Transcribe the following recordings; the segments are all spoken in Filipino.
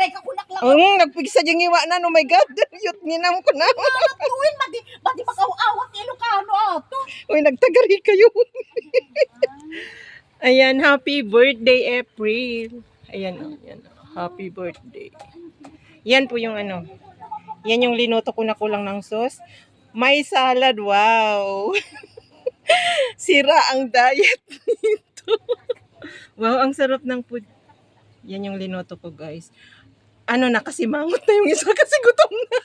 Reka kunak lang. Nagpigsa diyang iwa na. Oh my God. Yut, ninam ko na. Tuwin, mati makaw-awat Ilocano ato. Uy, nagtagari kayo. Ayan, happy birthday, April. Ayan, oh, yan. Happy birthday. Yan po yung ano. Yan yung linuto ko na kulang ng sauce. May salad, wow. Sira ang diet nito. Wow, ang sarap ng food. Yan yung linuto ko, guys. Ano na, kasi mangot na yung isa kasi gutom na.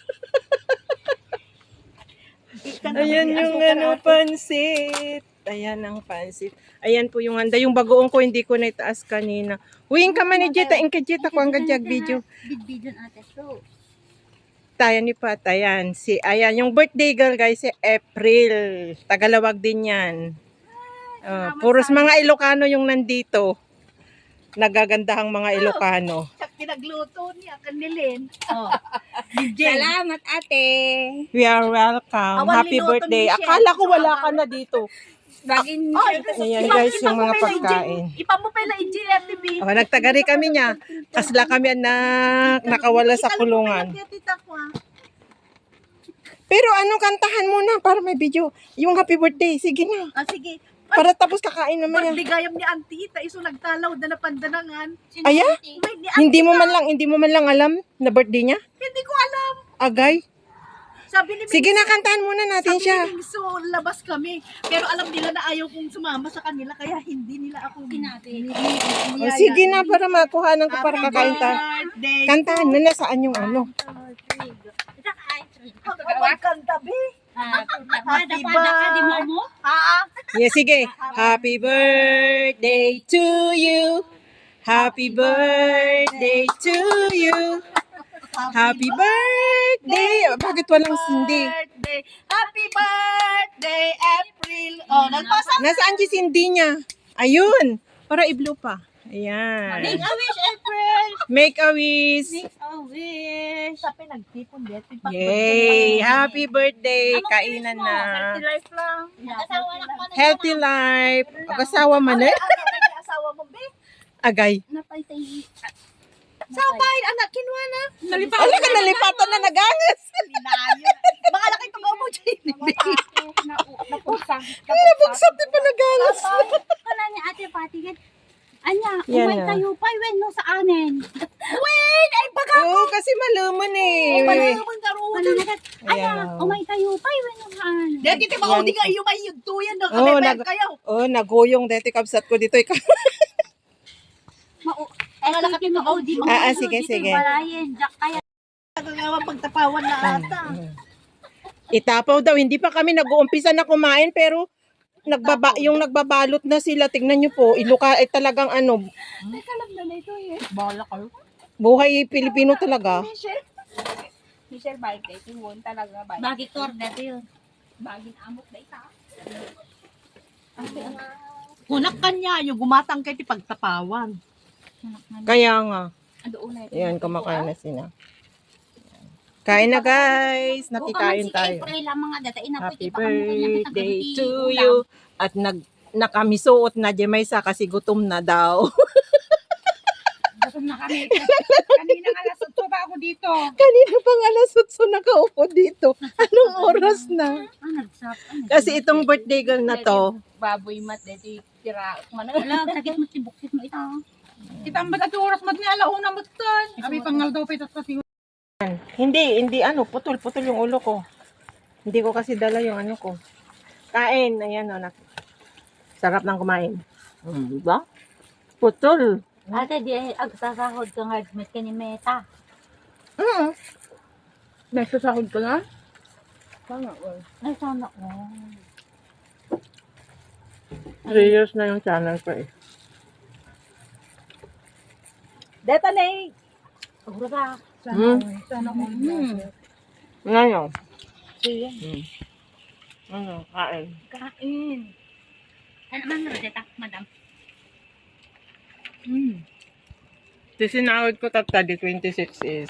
Ayan yung ano, pansit. Ayan ang pansit. Ayan po yung handa. Yung bagoong ko, hindi ko na itaas kanina. Huwing ka man ni Jetta. Inka Jetta ko ang gadyag video. Big-bidyon ate. So, Tayo ni Pat. Ayan. Ayan. Yung birthday girl guys, si April. Tagalawag din yan. Puros mga Ilocano yung nandito. Nagagandahang mga Ilocano. pinagluto niya kanilin. Oh. Salamat, ate. We are welcome. Awan Happy minuto birthday. ni Michelle. Akala ko wala ka na dito. Bagin Ayan guys, yung mga pagkain. Ipamupay na engineer TV. Oh, nagtagari kami niya. Kasla kami anak nakawala sa kulungan. Pero anong kantahan muna para may video? Yung happy birthday. Sige na. Sige. Para tapos kakain naman yan. Birthday ni Auntie Ita. Iso nagtalaw na napandanangan. Aya? Wait, ni Hindi mo man lang alam na birthday niya? Hindi ko alam. Agay. Sabi ni Sige na, kantahan muna natin siya. Sabi ni Bingso, labas kami. Pero alam nila na ayaw kong sumama sa kanila. Kaya hindi nila ako Kinati. O, sige na, para makuhanan ko para kakain tayo. birthday. Kantahan na saan yung ano. Kanta, be. Happy birthday. Yeah, sige. Happy birthday to you. Happy birthday to you. Happy birthday. Bakit walang sindi? Birthday. Happy birthday, April. Oh, nagpasa. Nasaan si sindi niya? Ayun. Para i-blow pa. Ayan. Make a wish, April. Make a wish. Make a wish. Sabi nagtipon din. Yay! Happy birthday! Kainan na. Healthy life lang. Asawa na ko. Healthy life. Pag-asawa man eh. Ano asawa mo, be? Agay. Napay tayo. Sabay, anak, kinuha na. Ano ka nalipatan na nagangas? Linayo. Mga laki ito mo, Jenny. Napusang. Nabugsak din pa nagangas. Kana ni ate patigan. Anya, Yan umay na. tayo pa wen no sa anen. Wait, ay baga. Oo, kasi maluman eh. Malaman ka ro. Ano na anya, Ayan, oh. umay tayo pa wen no sa anen. Dati ti ba di nga iyo may yugtuyan na Oo, kami kayo. Oh, naguyong dati kabsat ko dito. Ikaw. Ay laki mo di mo. Sige, sige. Balayen, jak kaya. Nagagawa pagtapawan na ata. Itapaw daw, hindi pa kami nag-uumpisa na kumain pero yung nagbabalot na sila. Tignan nyo po, Iloca talagang ano, Teka lang na ito eh. Bala kayo. buhay Pilipino talaga. Michelle Baite, tiwon talaga ba? Bagi corner yun. Bagin amot na ita. Kunak kanya yung gumatang kay ti pagtapawan. Kaya nga, Ado una ito. ayan, kumakain na sila. Kain na guys, nakikain tayo. April lang mga data ina Happy birthday to you. At nakamisuot na Jemaisa kasi gutom na daw. Gutom na kami. Kanina alas 8 pa ako dito. Kanina pang alas 8 nakaupo dito. Anong oras na? Kasi itong birthday girl na to, Baboy mat dito tira. Wala, sakit mo tibuksit mo ito. Kita ang ba't oras mat ni alauna mat tan. Kami pangal daw pa ito kasi. hindi putol yung ulo ko. Hindi ko kasi dala yung ano ko. Kain, ayan o. Sarap ng kumain. Diba? Putol. Ate, di agsasahod ka nga met ka ni Meta. Nagsasahod ko na? Sana, Ay, sana ko. 3 years na yung channel ko eh. Deta na eh. Ura ka. Sana ko. Ngayon. Siya. Kain. Kain. Ano man na deta, madam? Sinahod ko tatadi 26 is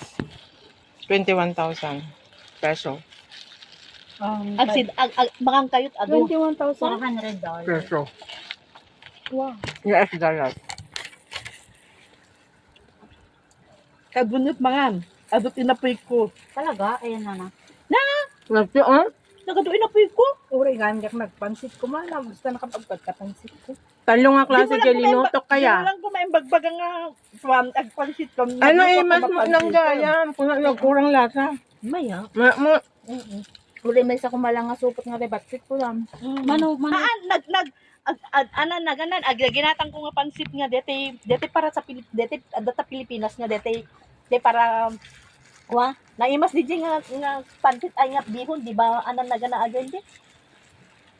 21,000 peso. Bakang kayot ado. 21,000 $400. peso. Wow. US dollar. Kabunot mga. Adot inapoy ko. Talaga? Ayan na. Lagti, oh. Nagado inapoy ko. Uri, ganyak nagpansit ko man. Basta nakapagpad kapansit ko. Talong nga klase kay linutok Di kaya. lang kumain bagbagang nga swam agpansit ko. Ano eh, mas nang gaya. Kung nagkurang lasa. Maya. Uri, may isa kumalang nga supot nga batsit ko lang. Mano. Ganan ginatang ko nga pansit nga dete para sa data Pilipinas nga dete para naimas di nga pansit ay nga bihon di ba nagana agad di.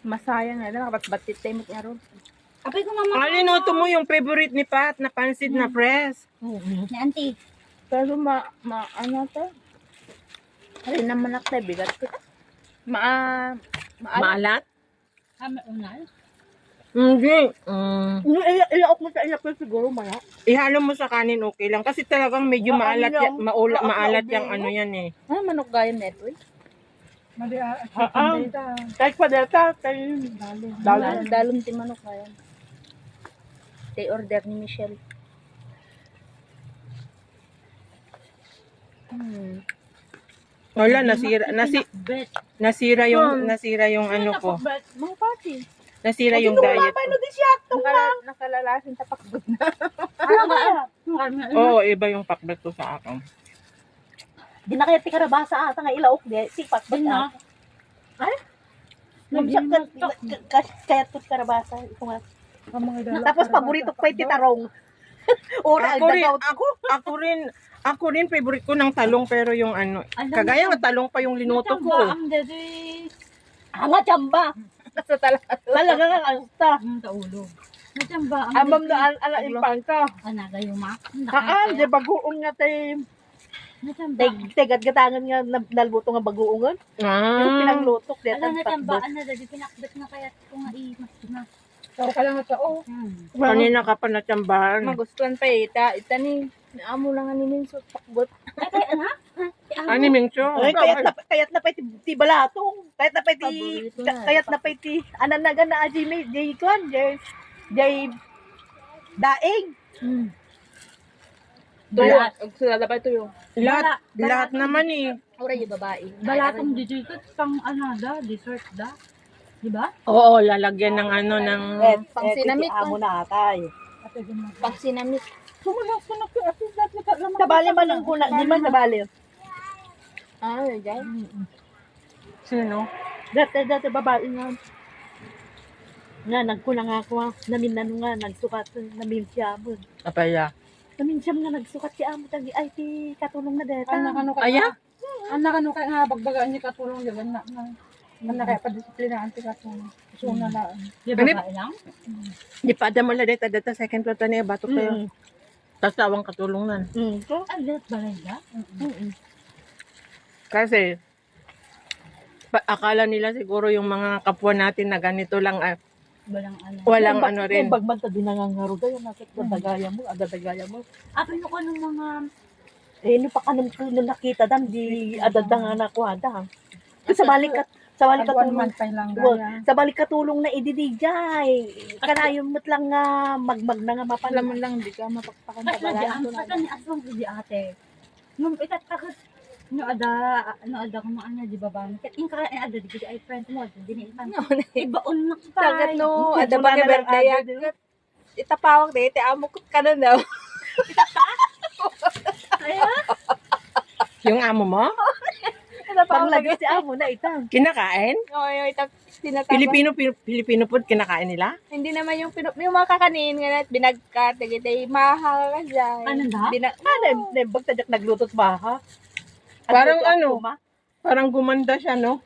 Masaya nga na, nakapagbatit tayo mo ron. Apay ko mama. Ang linuto mo yung favorite ni Pat na pansit na press. Ni auntie. Pero ano to? Ay naman nakta bigat ko. Maalat? May unal. Hindi. Ilaok mo sa inapil siguro maya. Ihalo mo sa kanin okay lang. Kasi talagang medyo maalat, maalat yung ano yan eh. Ah, manok gayam neto eh. Kahit pa data, Dalon ti manok gayam. They order ni Michelle. Wala, nasira yung ano ko. Mga pati. Nasira yung diet ko. di siya Nakalalasin tapakbot na. Oo, iba yung pakbet ko sa akin. Di na kaya ti karabasa ata nga ilaok di sipak ba na. Ay? Kaya to karabasa ito nga. Tapos paborito ko pa iti tarong. Ora Ako rin favorite ko ng talong pero yung ano, kagaya nga talong pa yung linuto ko. Nga chamba. Sa talaga. Talaga nga alta. Taulo. Natamba. Amam na ala impanta. Anaga yung mak. Di bagoong nga tay. Natamba. Gatangan nga nalbuto nga bagoongan. Yung pinaglutok di Alam at natamba. Ano dadi pinakbet na kaya ko nga i-mas na. Pero ka lang ito, oh. Kanina ka pa natsambahan. Magustuhan pa eh. Ita ni, naamo lang nga ni Minso takbot. Ay, kaya anak? Ani Mingcho. Ay, kayat na pa ti balatong. Kayat na pa ti Paborito na. kayat na pa ti ananaga na aji may jay kon jay daing. Balat. Sila pa ito yung. Lahat naman eh. Ora yung babae. Balatong DJ ko pang ano da, dessert da. Di ba? Oo, lalagyan ng ano ng Pang sinamit amo na atay. Pang sinamit. Tabali man ang kuna, di man tabali. Ah, dyan. sino? Dati babae nga. Nga nagkuna nga ako, namin nga nagsukat namin siya mo. Apaya. Namin siya nga nagsukat si amo tagi ay ti katulong na deta. Aya? Anak ano kaya nga bagbagaan niya katulong di ba na. Na kaya pa disiplinaan ti katulong. So na lang. Di ba Ano? ba lang? Di pa ada mala data second floor tani batok kayo. Tas tawang katulong nan. So, Alat balay da? Kasi akala nila siguro yung mga kapwa natin na ganito lang Walang ano. walang ano rin. Bagman ta dinangangaro dayon nakit dadagaya mo, adadagaya mo. Ako yung ano mga No pa kanang nakita dam di adada nga nakuha Sa balik katulong. Sa balik katulong na ididijay. Kanayon mo't lang nga magmag na nga Alam mo lang, di ka mapagpakan sa balat. Patan ni aswang di ate. Nung itatakot no ada ko maana di ba ba? Kat in ka ada di ay friend mo din in ibaon na pa. Sagat no, ada ba ka birthday? Itapawag de, ite amo ko ka na daw. Yung amo mo? Panglagi si amo na itang. Kinakain? Oo, yung tinatawag. Pilipino food kinakain nila? Hindi naman yung mga kakanin nga binagkat, nagitay mahal ka dyan. Ano da? Bagtadyak naglutot baha. Parang ano? Parang gumanda siya, no?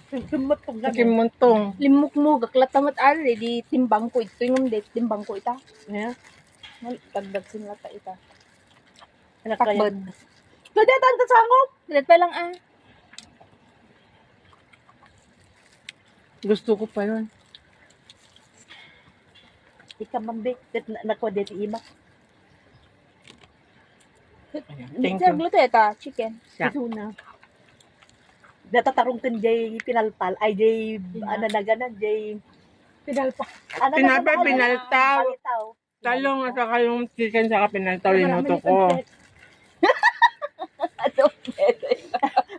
Sumatong gano'n. Kimuntong. Limok mo, gaklatamat ari, di timbang ko ito yung timbang ko ita. Yeah. Tagdag sinlata ita. Anak Takbod. Kaya tanta sangop. Galit pa lang Gusto ko pa yun. Ika mambe. Nakuha din ima. Thank Sa you. gluto ita, chicken. Siya. Isuna. Datatarong kan jay pinalpal. Ay jay ano na ganan jay. Pinalpak. Tinapay, pinaltaw. Palitaw. Talong at saka yung chicken sa pinaltaw linuto ko.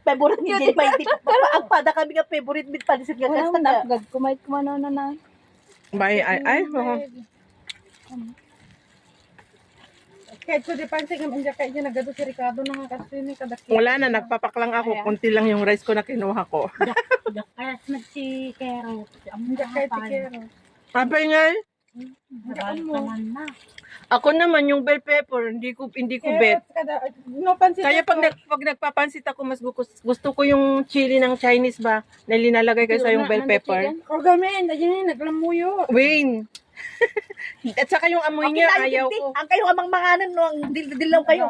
Favorite ni Jenny pa, hindi ang pada kami nga favorite meat pansit nga Wala kasta mo nga. napagad. Kumait kumano na. Ay. Kahit ko di pansin ang inja kaya niya nagado si Ricardo na nga kasi ni kadaki. Wala na, nagpapaklang ako. Kunti lang yung rice ko na kinuha ko. Kaya si Kero. Inja kaya si Kero. Papay nga eh. Nagalit naman na. Ako naman yung bell pepper, hindi ko bet. No pansin. Kaya pag nagpapansit ako, mas gusto ko yung chili ng Chinese ba, na linalagay kaysa yung bell pepper. O gamin, ayun naglamuyo. Wayne. At saka yung amoy niya, ayaw ko. Ang kayo amang manganan no, ang dilaw kayo.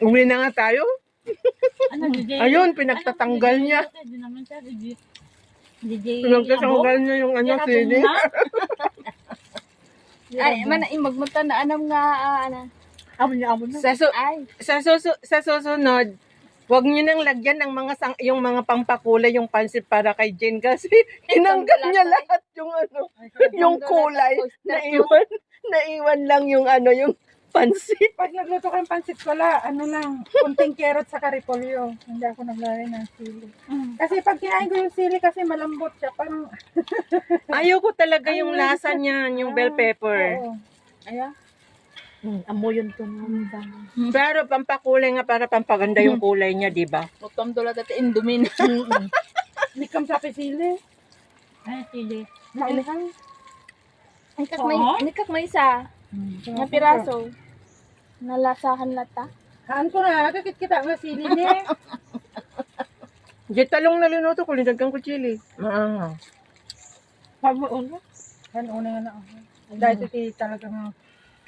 Uwi na nga tayo. Ano, DJ? Ayun, pinagtatanggal niya. Hindi naman siya, DJ. Pinagtatanggal niya yung ano, chili. Ay, magmuta na anong nga, Amo na. Sa susunod, huwag niyo nang lagyan ng yung mga pangpakulay yung pansit para kay Jane kasi tinanggal niya lahat yung ano, yung kulay. Naiwan lang yung ano, yung pansit. Pag nagluto ko ng pansit wala, ano lang, kunting carrot sa repolyo. Hindi ako naglalagay ng sili. Kasi pag kinain ko yung sili kasi malambot siya, parang Ayaw ko talaga yung lasa niya, yung bell pepper. oo. Ayan. Amo yun to. Pero pampakulay nga para pampaganda yung kulay niya, di ba? Mutom tulad at indumin. Hindi kam sa sili. Ay, sige. Nailhan. Nikak may isa. Na piraso. Nalasahan lata. Haan ko na, kakit kita nga sili niya. Di talong na linuto ko, linagyan ko chili. Maangaw. Pag mo una. Haan una nga na ako. Dahil ito talagang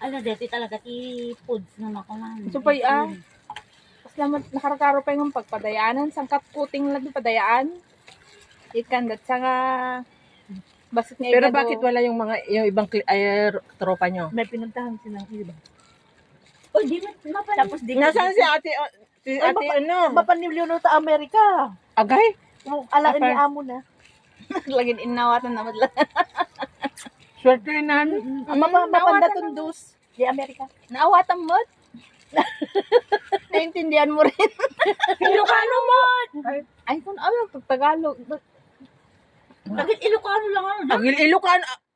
Ano, dito talaga ti foods na makunan. Supay Salamat nakarakaro pa yung pagpadayaanan. Sangkap kuting lang yung padayaan. Ikan dat sa nga basit nga Pero ikado. bakit wala yung mga yung ibang tropa nyo? May pinuntahan silang iba. O, di mo Tapos di Nasaan si ate, ano? Mapanilyo no ta Amerika. Agay? Alaan Apa? ni amo na. Lagin inawatan na madla. Swerte na. Mapanda tundus. Di Amerika. Naawatan mo. Naintindihan mo rin. Ilocano mo! Ay, kung ano, Tagalog. Bakit Ilocano lang ano? Agil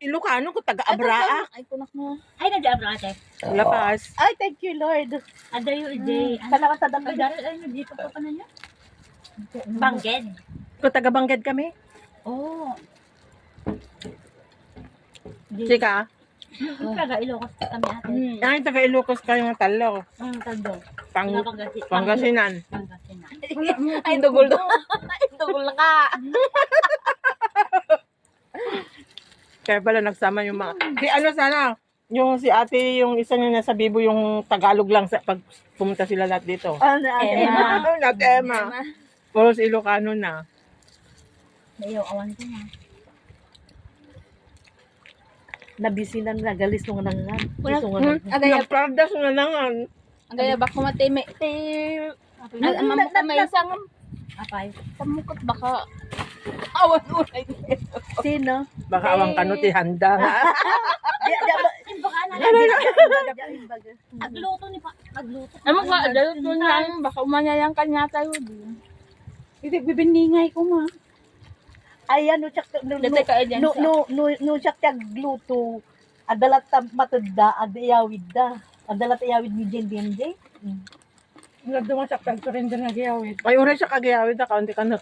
Ilocano ko taga-Abraa. Ay, kunak mo. Ay, nag-abra ate. Lapas. Ay, thank you Lord. Adayo, Jay. Salamat sa Ay, dami. dahil ay, nandito pa pa na niya. Bangged. Ko taga-Bangged kami. Oo. Chika. Taga Ilocos pa kami ate. Ay, taga-Ilocos kayo ng talo. Ang tando. Pangasinan. Pangasinan. Ay, dugol do. Ay, dugol na ka. Kaya pala nagsama yung mga... Si ano sana, yung si ate, yung isa niya nasa Bibo, yung Tagalog lang sa pag pumunta sila lahat dito. Ano, Emma. Not Emma. Puro si Ilocano na. Ayaw, awan ko na. nabisinan na galis nung nangan. Wala- Gusto nga Agaya, Nagpardas na nangan. agaya ba kumate may may isang Apay. pamukot baka awan ulay. Sino? Baka awang kanuti handa nga. Baka na agluto ni pa. Agluto. Ano ka adalo to niyan baka umanyayang kanya tayo din. Hindi, bibiningay ko ma. Ayan, no, tsak, Dati ka dyan sa no, tsak, gluto. Adalat matanda, adayawid da. Adalat ayawid ni Jen DMJ. Nagdumasak tag surrender na giyawid. Ay, oras siya kagayawid na, kaunti ka na.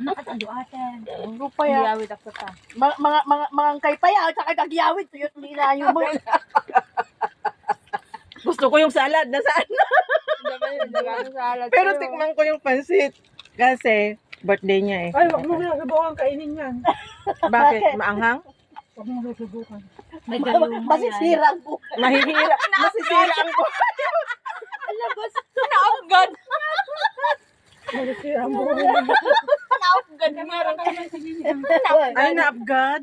Nakatando atin. Rupa ya. yawid ako ta. Mga kay paya, at saka kagiyawid. Tuyot nila yung mo. Gusto ko yung salad, nasaan? Pero tikman ko yung pansit. Kasi, birthday niya eh. Ay, wag mo na subukan kainin yan. Bakit? Maanghang? Wag mo na subukan. May galuma Masisira ang buhay. Mahihira. Masisira ang buhay. Naafgad. Malasira ang buhay. Naafgad meron ka. Ay, naabgad.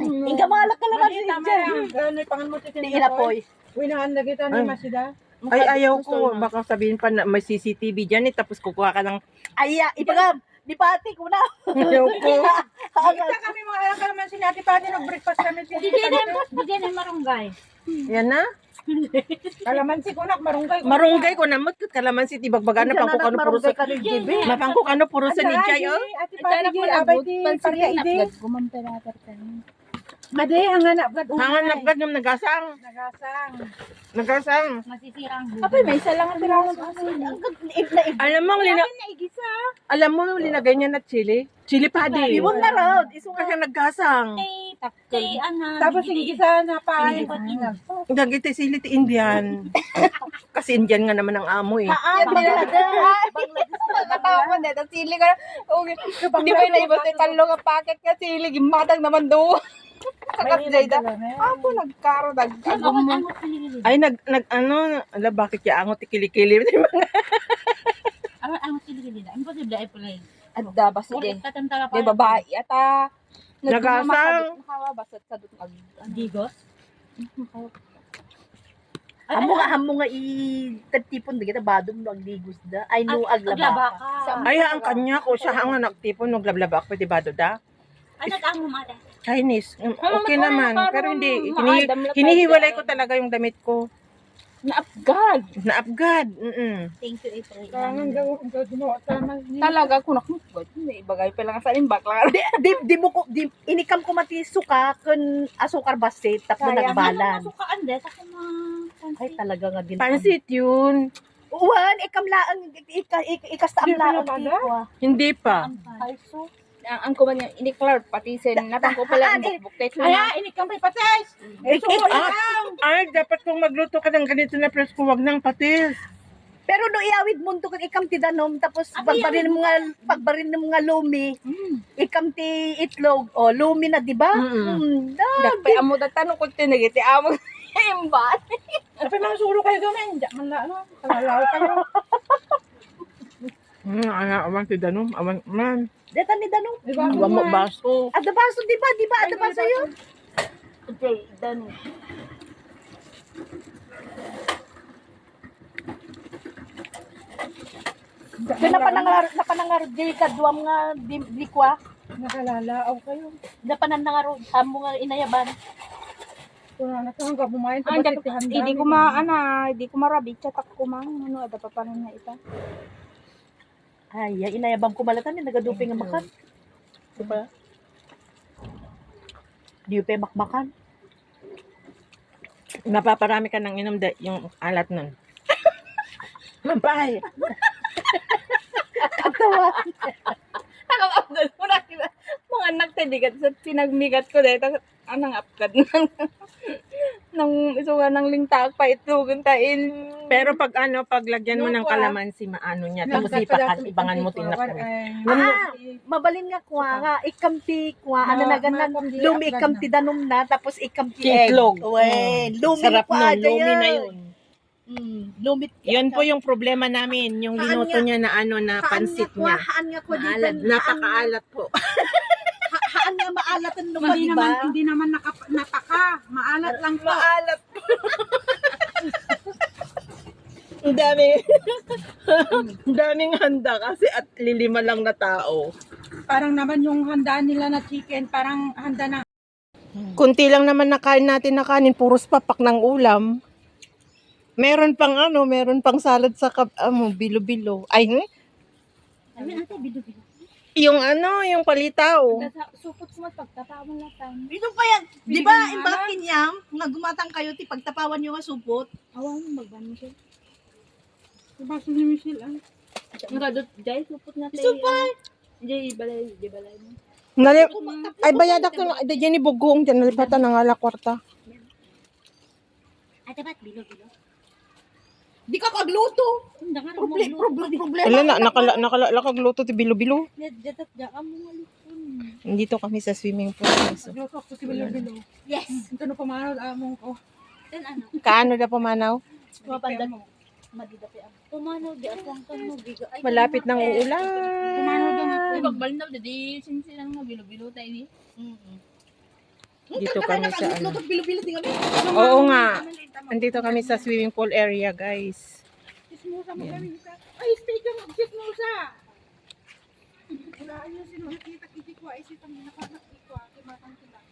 Inga malak ka lang si Tama Jen. yan. Ano yung pangan mo titin Hindi inapoy. Winahan na kita ni Ay. Masida. Ay, ayaw ko. Baka sabihin pa na may CCTV dyan eh. Tapos kukuha ka ng... Ay, ipagam. Di pati ko na. Ayaw ko. Kita kami mga alam ka naman si Ate Pati nag-breakfast kami. Di din ay marunggay. Yan na? Kalamansi ko nak, marunggay ko. Marunggay ko namot kat kalamansi ti bagbagan na pangko kano puro sa ka rin, JB. mapangko kano puro sa nijay oh. Ati pati di, abay di, parya ide. Made, hangan abad umay. Hangan napgad ng nagasang. Nagasang. Nagasang. Masisirang buhay. Apay, may isa lang ang tirahan ng asin. Alam mo alam mo linagay niya na chili. Chili padi. Iwag na raw. Iso nga. Kasi naggasang. Kay ana. Tapos yung isa na pa. Gagiti sili ti Indian. Kasi Indian nga naman ang amo eh. Katawa ko dito, sili ka. Hindi ba yung naibot yung talong ang packet ka, sili, gimatag naman doon. Kakasjay da. Ako nagkaro, Ay nag ano, ala bakit ya angot ti kilikili. Ang siligili na. Imposible ay pulay. Adda, basta Okay, din. tatantara pa. Di babae, ata. Nagasang. Basat sa dutag. Digos. Hamo nga i-tapon da kita badong no agligos da. Ay no aglaba. Ay ang kanya ko siya nga nagtipon no glablaba ako di ba do da? Anak ang mumata. Chinese. Okay naman, pero hindi hinihiwalay ko talaga yung damit ko. Naapgad. Naapgad. Thank you, April. Kangan gawa tama. Talaga, kung nakmukod. May ibagay pa lang sa limbak lang. Di inikam ko mati suka kun asukar basit tapos nagbalan. Masukaan des. Ako Ay talaga nga din. Pansit yun. Uwan, ikam laang ikasta ang laang tikwa. Hindi pa. Ay so. Ang kuman niya, iniklar, pati sin, napang ko pala, bukbuktek mo na. Ay, inikam may pates. Ay, dapat kung magluto ka ng ganito na presko, wag nang patis. Pero no iawid mo to kag ikam ti danom tapos pagbarin mo nga lumi. Ikam ti itlog. O lumi na di ba? Dapay amo da tanong ko tinagiti amo. Imbat. Apay mga suro kayo gamin. Diyan man lang, ano, kalalaw kayo. Awan ti danom, awan man. Deta ni danom. Diba? Awan mo baso. Ada baso di ba? Di ba ada baso yun? Okay, done. Kaya napanangar di kaduam nga di kwa. Nakalalaw kayo. Napanangar amo nga inayaban. Kung ano ka hanggang bumayin. Hindi ko marabit, chatak ko mang, ano, ada pa paano na ita. Ay, inayabang ko malatan ni nagaduping nga makan. Di ba? Di pa makmakan. Napaparami ka ng inom yung alat nun. Mabay. Katawa. Nakapagod mo na, diba? Mga anak tadigat sa pinagmigat ko dito, anang apgad nang isungan ng lingtag pa itugan tain. Pero pag paglagyan mo ng kalamansi, maano niya. Tapos ibangan mo tinapon. Mabalin nga kwa nga ikamti kwa ano na ganan lumi ikamti danom na tapos ikamti Itlog. Uwe, lumi Sarap kwa nun, lumi na yun. Lumit. Yun po yung problema namin, yung linuto niya na na pansit niya. Haan nga kwa dito. Napakaalat po. Haan nga maalatan nung di ba? Hindi naman napaka. Maalat lang po. Maalat po. Ang daming handa kasi at lilima lang na tao. Parang naman yung handa nila na chicken, parang handa na. Kunti lang naman nakain natin na kanin, puros papak ng ulam. Meron pang salad sa bilo-bilo. Ay, Amin, ate, bido-bido. yung palitaw. Supot mo, pagtatawan na tayo. Ito pa yan. Di ba imbakin niya nga gumatang kayo ti pagtapawan nyo nga supot. Awan mo, magbano siya. Baso ni Michelle, ah. Ang radot, jay, supot na tayo. Supot! Jay, balay mo. Ay, bayadak na. Ay, dyan ni Bugong. Dyan nalipatan ng ala kwarta. Ate, ba't bilo-bilo? Di ka pagluto. Hindi nga rin Problema. Wala na, nakalakagluto ti bilo-bilo. Datat, dyan mo nga lupon. Nandito kami sa swimming pool. So, Nagluto ko si Bilo-Bilo. Yes! Ito na pamanod among ko. Then ano? kaano na pumanaw? Mapandan. Madidapi ang. Pumanaw, di ako ang kano, biga. Ay, Malapit ng uulan. Pamanod na ako. Pagbalinaw, di sinsilang na bilo-bilo tayo ni. Dito kami sa Luto bilo-bilo di kami. Oo nga. Nandito kami sa swimming pool area, guys. Chismosa mo kami. Ay, stay ka mo. Chismosa. Wala ayun sino nakita-kitikwa. Isip ang nakakikwa. Kimatang sila.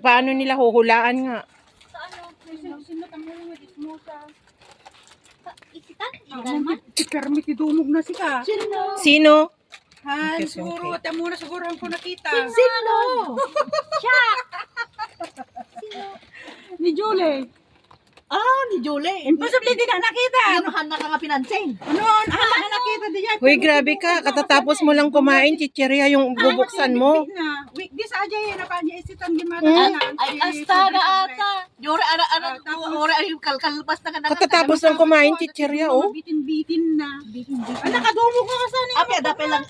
Paano nila huhulaan nga? Sa ano, Sino tamulo nga dismusa? Isitan? Si Kermit idumog na sika. Sino? Han, Okay, siguro, okay. tamo na siguro ang ko nakita. Sino? Ni Julie. Ah, ni Julie. Imposible din na nakita. Ano, handa ka nga pinansin. Ano, na nakita di yan. Uy, grabe ka. Katatapos mo lang kumain, chichirya yung bubuksan mo. Week this aja yun, na kanya isitan di mata Hmm? Ay, asta na ata. Yore, ore, ay, kalkalpas na ka na. Katatapos lang kumain, chichirya, oh. Bitin-bitin na. Ang nakadumog ka kasi. Ape,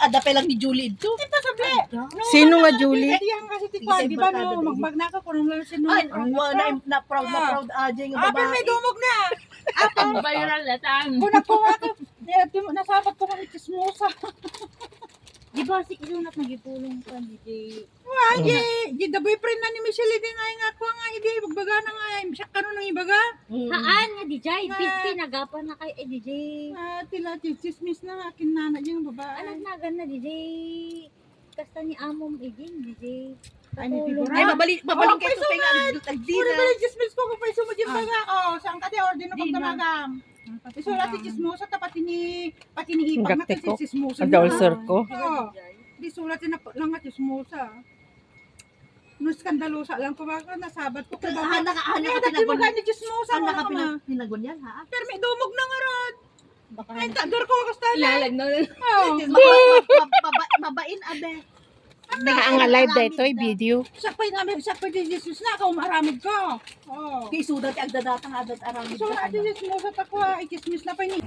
adape lang ni Julie ito. Imposible. Sino nga, Julie? Hindi yan kasi tikwa, di ba no, magbag na ka kung lang sino. Ay, na proud aja yung Ape, babae. may dumog na. Ang viral na tan. Kung nasapat ko ng chismosa. Di ba si Ilunat nagipulong ka, DJ? Wah, di the boyfriend na ni Michelle, di nga yung ako nga, hindi, magbaga na nga, siya kanon ng ibaga. Haan nga, DJ. Pinagapan na kay DJ. Tila, chismis na nga, kinana yung babae. Anak nagan na, DJ. Kasta ni Amom Iging, DJ. Ay, ni Figura. Ay, mabaling kayo sa penga. Puro Nagdina. ba yung chismis ko, kung paisa mo yung baga, saan ka di, ordino kong tamagam. Isulat si chismosa, pati ni ipag na Gate kasi ko. chismosa. Ang ulcer ko. Oo. Di sulat na lang nga chismosa. No skandalosa lang ko baka nasabat ko kay baka. Handa ka Dati mo gani chismosa Handa mo ka na. pinagon yan, ha? Pero may dumog na nga rod. Ay, tador ko kasta na. Lalag na. Oo. Mabain, abe. Ang live dito, video. Sakpay namin, sakpay di Jesus na, kung maramig ka. Oo. Kay sudat, agdadatang adat arami. So, ati Jesus mo sa takwa, ikismis na pa ni.